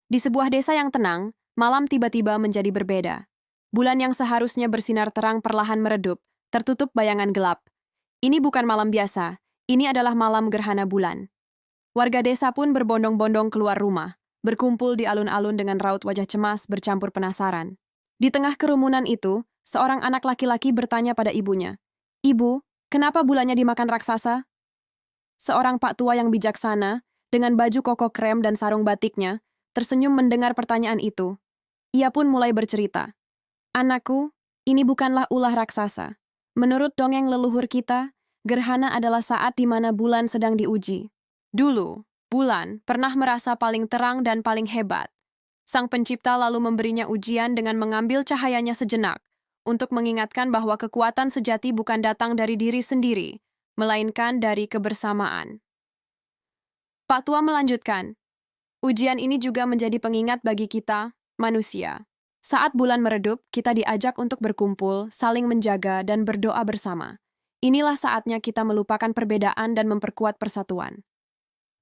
Di sebuah desa yang tenang, malam tiba-tiba menjadi berbeda. Bulan yang seharusnya bersinar terang perlahan meredup, tertutup bayangan gelap. Ini bukan malam biasa, ini adalah malam gerhana bulan. Warga desa pun berbondong-bondong keluar rumah, berkumpul di alun-alun dengan raut wajah cemas bercampur penasaran. Di tengah kerumunan itu, seorang anak laki-laki bertanya pada ibunya, "Ibu, kenapa bulannya dimakan raksasa?" Seorang pak tua yang bijaksana, dengan baju koko krem dan sarung batiknya, tersenyum mendengar pertanyaan itu. Ia pun mulai bercerita. "Anakku, ini bukanlah ulah raksasa. Menurut dongeng leluhur kita, gerhana adalah saat di mana bulan sedang diuji. Dulu, bulan pernah merasa paling terang dan paling hebat. Sang pencipta lalu memberinya ujian dengan mengambil cahayanya sejenak, untuk mengingatkan bahwa kekuatan sejati bukan datang dari diri sendiri, melainkan dari kebersamaan." Pak Tua melanjutkan, ujian ini juga menjadi pengingat bagi kita, manusia. Saat bulan meredup, kita diajak untuk berkumpul, saling menjaga, dan berdoa bersama. Inilah saatnya kita melupakan perbedaan dan memperkuat persatuan.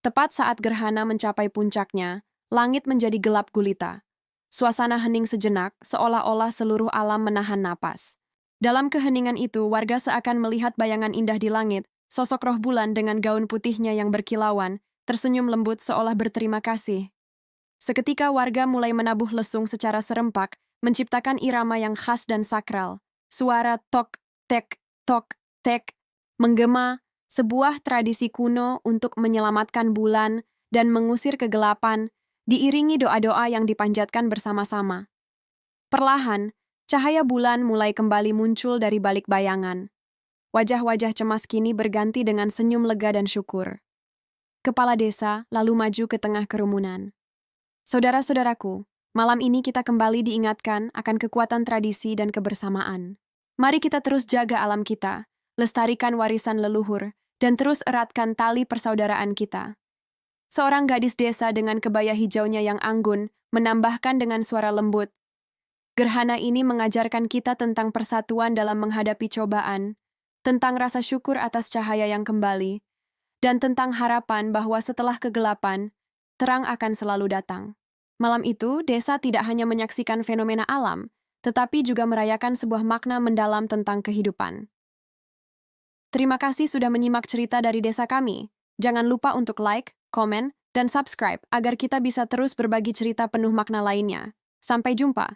Tepat saat gerhana mencapai puncaknya, langit menjadi gelap gulita. Suasana hening sejenak, seolah-olah seluruh alam menahan napas. Dalam keheningan itu, warga seakan melihat bayangan indah di langit, sosok roh bulan dengan gaun putihnya yang berkilauan, tersenyum lembut seolah berterima kasih. Seketika warga mulai menabuh lesung secara serempak, menciptakan irama yang khas dan sakral. Suara tok, tek, tok, tek, menggema, sebuah tradisi kuno untuk menyelamatkan bulan dan mengusir kegelapan, diiringi doa-doa yang dipanjatkan bersama-sama. Perlahan, cahaya bulan mulai kembali muncul dari balik bayangan. Wajah-wajah cemas kini berganti dengan senyum lega dan syukur. Kepala desa lalu maju ke tengah kerumunan. "Saudara-saudaraku, malam ini kita kembali diingatkan akan kekuatan tradisi dan kebersamaan. Mari kita terus jaga alam kita, lestarikan warisan leluhur, dan terus eratkan tali persaudaraan kita." Seorang gadis desa dengan kebaya hijaunya yang anggun menambahkan dengan suara lembut, "Gerhana ini mengajarkan kita tentang persatuan dalam menghadapi cobaan, tentang rasa syukur atas cahaya yang kembali, dan tentang harapan bahwa setelah kegelapan, terang akan selalu datang." Malam itu, desa tidak hanya menyaksikan fenomena alam, tetapi juga merayakan sebuah makna mendalam tentang kehidupan. Terima kasih sudah menyimak cerita dari desa kami. Jangan lupa untuk like, komen, dan subscribe agar kita bisa terus berbagi cerita penuh makna lainnya. Sampai jumpa.